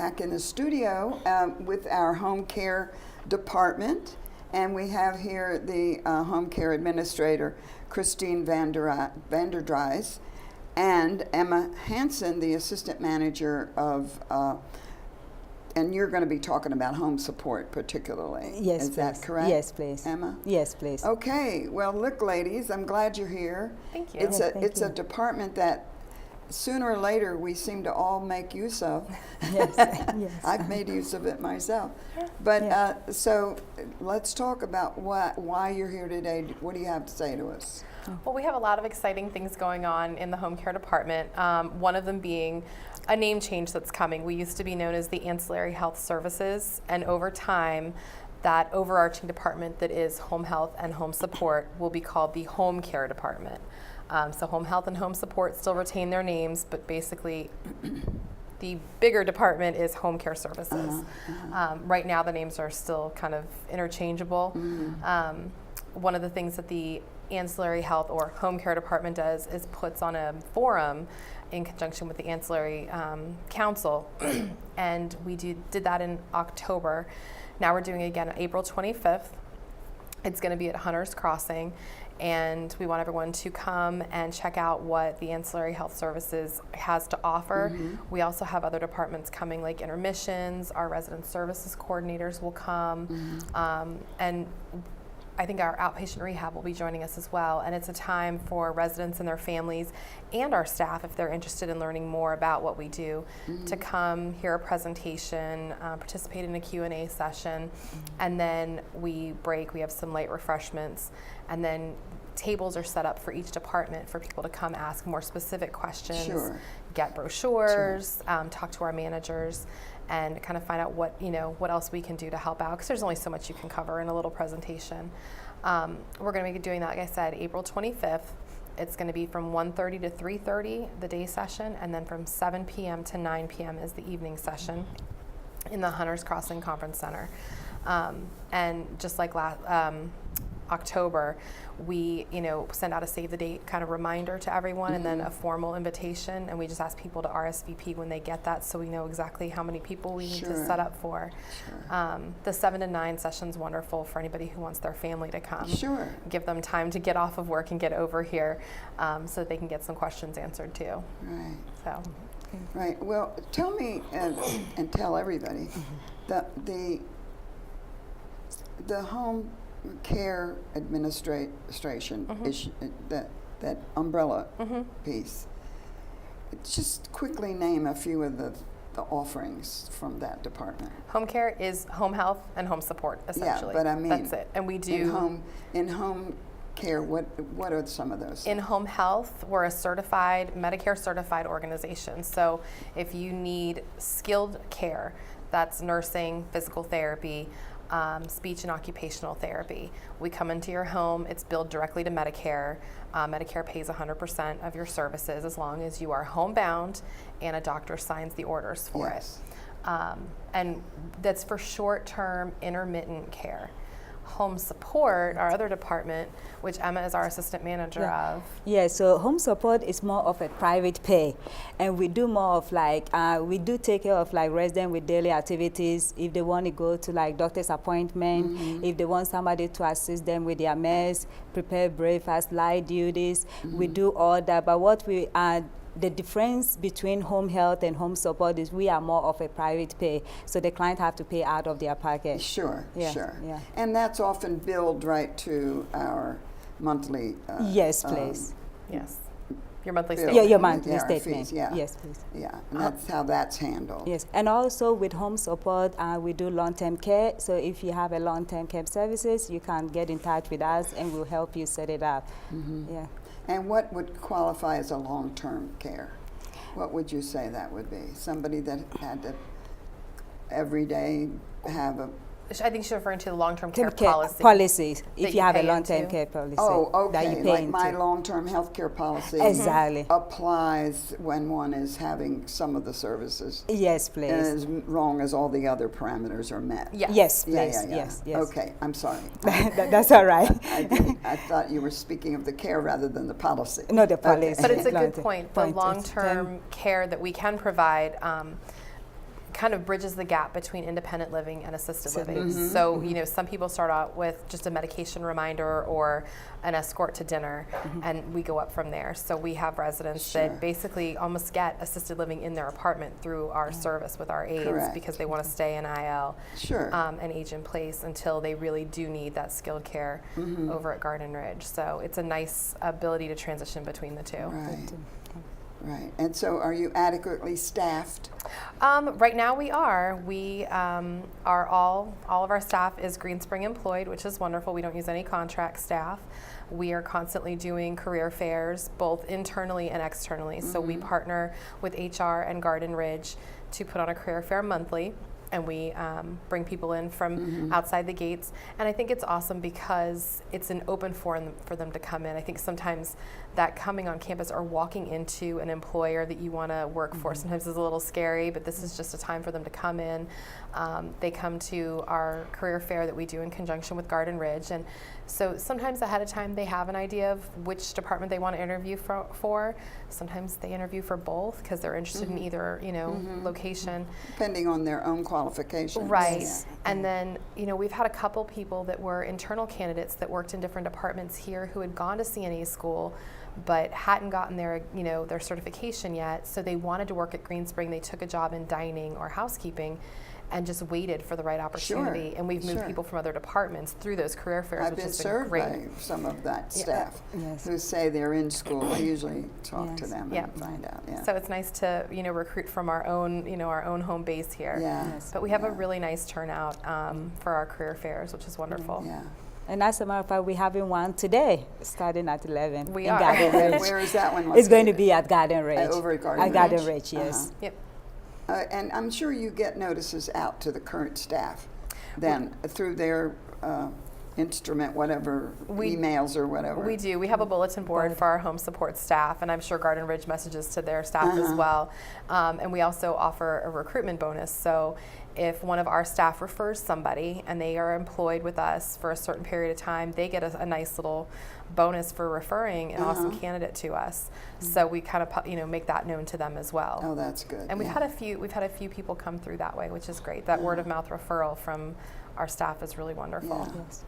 back in the studio with our home care department, and we have here the home care administrator, Christine VandenDries, and Emma Hanson, the assistant manager of, and you're going to be talking about home support particularly. Yes, Is please. that correct? Yes, please. Emma? Yes, please. Okay, well, look, ladies, I'm glad you're here. Thank you. It's Yes, a department that sooner or later we seem to all make use of. Yes, yes. I've made use of it myself. But Yeah. so let's talk about why you're here today. What do you have to say to us? Well, we have a lot of exciting things going on in the home care department. One of them being a name change that's coming. We used to be known as the Ancillary Health Services, and over time, that overarching department that is home health and home support will be called the home care department. So home health and home support still retain their names, but basically the bigger department is home care services. Right now the names are still kind of interchangeable. One of the things that the ancillary health or home care department does is puts on a forum in conjunction with the ancillary council, and we did that in October. Now we're doing it again on April 25th. It's going to be at Hunter's Crossing, and we want everyone to come and check out what the Ancillary Health Services has to offer. We also have other departments coming, like intermissions, our resident services coordinators will come, and I think our outpatient rehab will be joining us as well. And it's a time for residents and their families and our staff, if they're interested in learning more about what we do, to come hear a presentation, participate in a Q&A session, and then we break. We have some light refreshments, and then tables are set up for each department for people to come ask more specific questions, get brochures, talk to our managers, and kind of find out what else we can do to help out, because there's only so much you can cover in a little presentation. We're going to be doing that, like I said, April 25th. It's going to be from 1:30 to 3:30, the day session, and then from 7 p.m. to 9 p.m. is the evening session in the Hunter's Crossing Conference Center. And just like October, we send out a save the date kind of reminder to everyone, and then a formal invitation, and we just ask people to RSVP when they get that, so we know exactly how many people we need to set up for. The 7 to 9 session's wonderful for anybody who wants their family to come. Give them time to get off of work and get over here, so that they can get some questions answered too. Right. So. Right. Well, tell me and tell everybody that the home care administration issue, that umbrella piece. Just quickly name a few of the offerings from that department. Home care is home health and home support, essentially. Yeah, but I mean, that's it. And we do in home care. What are some of those? In home health, we're a Medicare certified organization. So if you need skilled care, that's nursing, physical therapy, speech and occupational therapy. We come into your home, it's billed directly to Medicare. Medicare pays 100% of your services as long as you are homebound and a doctor signs the orders for it. And that's for short-term intermittent care. Home support, our other department, which Emma is our assistant manager of. Yeah, so home support is more of a private pay, and we do more of we do take care of residents with daily activities. If they want to go to doctor's appointment, if they want somebody to assist them with their meds, prepare breakfast, light duties, we do all that. But what we are the difference between home health and home support is we are more of a private pay, so the client have to pay out of their pocket. Sure. Yeah. And that's often billed right to our monthly. Yes, please. Yes. Your monthly bill. statement. Your monthly statement. Fees, yeah. Yes, please. Yeah, and that's how that's handled. Yes, and also with home support, we do long-term care. So if you have a long-term care services, you can get in touch with us, and we'll help you set it up. Yeah. And what would qualify as a long-term care? What would you say that would be? Somebody that had to every day have a I think she's referring to the long-term care policy. Policies, if you have a pay long-term into. care policy. Oh, okay. That you pay Like into. my long-term health care policy Exactly. applies when one is having some of the services. Yes, please. As long as all the other parameters are met. Yes. Yes, please. Yeah. Yes. Okay, I'm sorry. That's all right. I thought you were speaking of the care rather than the policy. No, the policy. But it's a good Long-term point. The long-term care that we can provide, kind of bridges the gap between independent living and assisted living. So, you know, some people start out with just a medication reminder or an escort to dinner, and we go up from there. So we have residents that basically almost get assisted living in their apartment through our service with our aides because they want to stay in IL and age in place until they really do need that skilled care over at Garden Ridge. So it's a nice ability to transition between the two. Right. Right. And so are you adequately staffed? Right now we are. We are all of our staff is Greenspring employed, which is wonderful. We don't use any contract staff. We are constantly doing career fairs, both internally and externally. So we partner with HR and Garden Ridge to put on a career fair monthly. And we bring people in from outside the gates. And I think it's awesome because it's an open forum for them to come in. I think sometimes that coming on campus or walking into an employer that you want to work for sometimes is a little scary, but this is just a time for them to come in. They come to our career fair that we do in conjunction with Garden Ridge. And so sometimes ahead of time they have an idea of which department they want to interview for. Sometimes they interview for both because they're interested in either, you know, location. Depending on their own qualifications. Right. And then, you know, we've had a couple people that were internal candidates that worked in different departments here who had gone to CNA school but hadn't gotten their, you know, their certification yet. So they wanted to work at Greenspring. They took a job in dining or housekeeping and just waited for the right opportunity. And we've moved people from other departments through those career fairs, I've which been has been served great. by some of that staff who say they're in school. I usually talk to them and find out. So it's nice to, you know, recruit from our own, you know, our own home base here. But we have a really nice turnout for our career fairs, which is wonderful. And as a matter of fact, we're having one today, starting at 11. We in are. Garden Ridge. Where is that one located? It's going to be at Garden Ridge. Over at Garden Ridge? At Garden Ridge, yes. Yep. And I'm sure you get notices out to the current staff then through their instrument, whatever, emails or whatever. We do. We have a bulletin board for our home support staff, and I'm sure Garden Ridge messages to their staff as well. And we also offer a recruitment bonus. So if one of our staff refers somebody and they are employed with us for a certain period of time, they get a nice little bonus for referring an awesome candidate to us. So we kind of, you know, make that known to them as well. Oh, that's good. And we've had a few people come through that way, which is great. That word of mouth referral from our staff is really wonderful. Yes.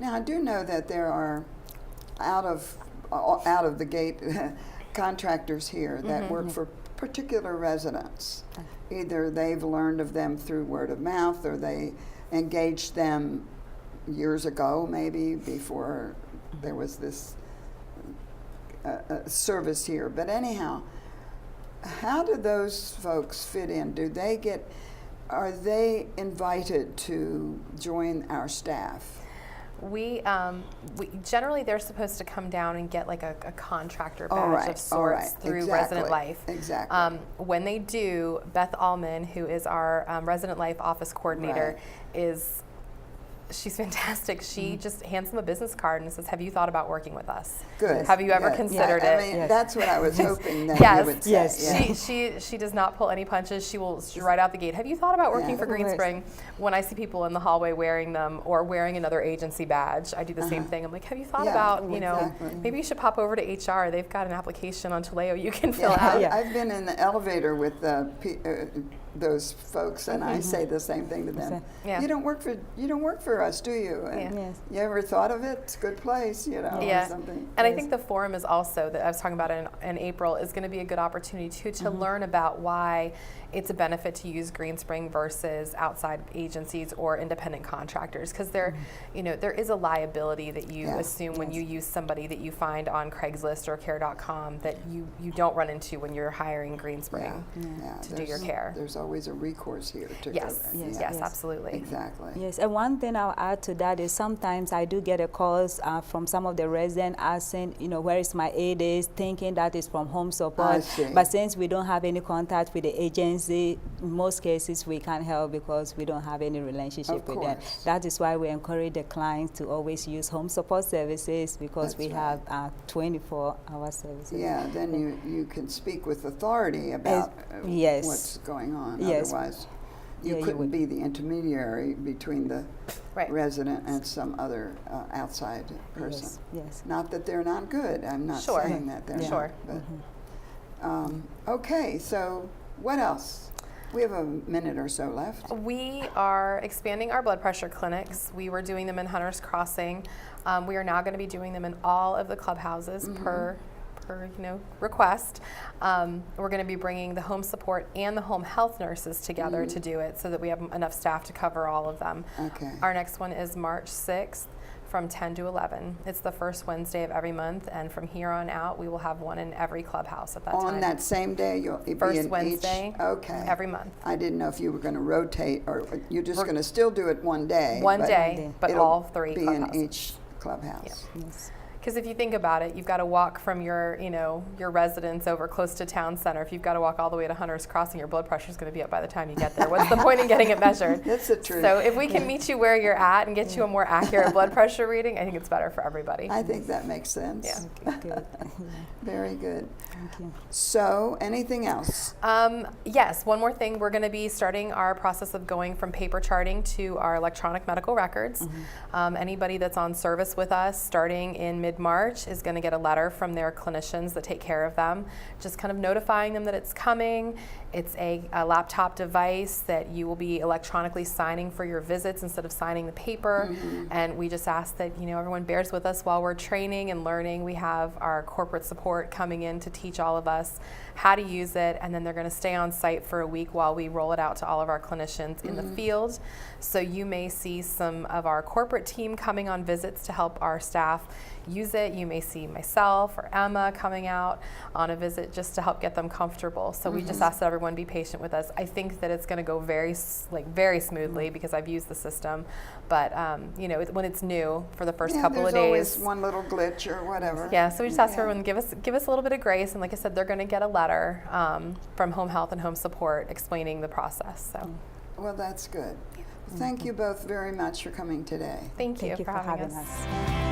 Now I do know that there are out of the gate contractors here that work for particular residents. Either they've learned of them through word of mouth, or they engaged them years ago, maybe before there was this service here. But anyhow, how do those folks fit in? Are they invited to join our staff? We generally they're supposed to come down and get like a contractor badge of sorts through Resident Life. Exactly. When they do, Beth Allman, who is our Resident Life office coordinator, she's fantastic. She just hands them a business card and says, "Have you thought about working with us? Good. Have you ever considered it?" I mean, that's what I was hoping that you would say. She does not pull any punches. She will right out the gate. Have you thought about working for Greenspring? When I see people in the hallway wearing them or wearing another agency badge, I do the same thing. I'm like, "Have you thought about, you know, maybe you should pop over to HR. They've got an application on Taleo you can fill out." I've been in the elevator with those folks, and I say the same thing to them. You don't work for us, do you? And you ever thought of it? It's a good place, you know, or something. And I think the forum is also, that I was talking about in April, is going to be a good opportunity too to learn about why it's a benefit to use Greenspring versus outside agencies or independent contractors, because there, you know, there is a liability that you assume when you use somebody that you find on Craigslist or Care.com that you don't run into when you're hiring Greenspring to do your care. There's always a recourse here to yes, absolutely. Exactly. Yes, and one thing I'll add to that is sometimes I do get a calls from some of the residents asking, you know, where is my aid is, thinking that is from home support. But since we don't have any contact with the agency, in most cases we can't help because we don't have any relationship with them. That is why we encourage the clients to always use home support services, because we have 24-hour services. Yeah, then you can speak with authority about what's going on. Otherwise, you couldn't be the intermediary between the resident and some other outside person. Not that they're not good. I'm not saying that they're not. But, okay, so what else? We have a minute or so left. We are expanding our blood pressure clinics. We were doing them in Hunter's Crossing. We are now going to be doing them in all of the clubhouses per request. We're going to be bringing the home support and the home health nurses together to do it so that we have enough staff to cover all of them. Okay. Our next one is March 6th from 10 to 11. It's the first Wednesday of every month, and from here on out, we will have one in every clubhouse at that time. On that same day, you'll be First in Wednesday each? Okay. every month. I didn't know if you were going to rotate, or you're just going to still do it one day. One but day, but it'll all three be clubhouses. in each clubhouse. Yes. Because if you think about it, you've got to walk from your residence over close to town center. If you've got to walk all the way to Hunter's Crossing, your blood pressure is going to be up by the time you get there. What's the point in getting it measured? That's the truth. So if we can meet you where you're at and get you a more accurate blood pressure reading, I think it's better for everybody. I think that makes sense. Yeah. Okay, good. Very good. Thank you. So, anything else? Yes, one more thing. We're going to be starting our process of going from paper charting to our electronic medical records. Anybody that's on service with us starting in mid-March is going to get a letter from their clinicians that take care of them, just kind of notifying them that it's coming. It's a laptop device that you will be electronically signing for your visits instead of signing the paper. And we just ask that everyone bears with us while we're training and learning. We have our corporate support coming in to teach all of us how to use it, and then they're going to stay on site for a week while we roll it out to all of our clinicians in the field. So you may see some of our corporate team coming on visits to help our staff use it. You may see myself or Emma coming out on a visit just to help get them comfortable. So we just ask that everyone be patient with us. I think that it's going to go very smoothly because I've used the system. But when it's new for the first couple of days, there's always one little glitch or whatever. Yeah, so we just ask everyone give us a little bit of grace. And like I said, they're going to get a letter from Home Health and Home Support explaining the process. So. Well, that's good. Thank you both very much for coming today. Thank you Thank you for having us.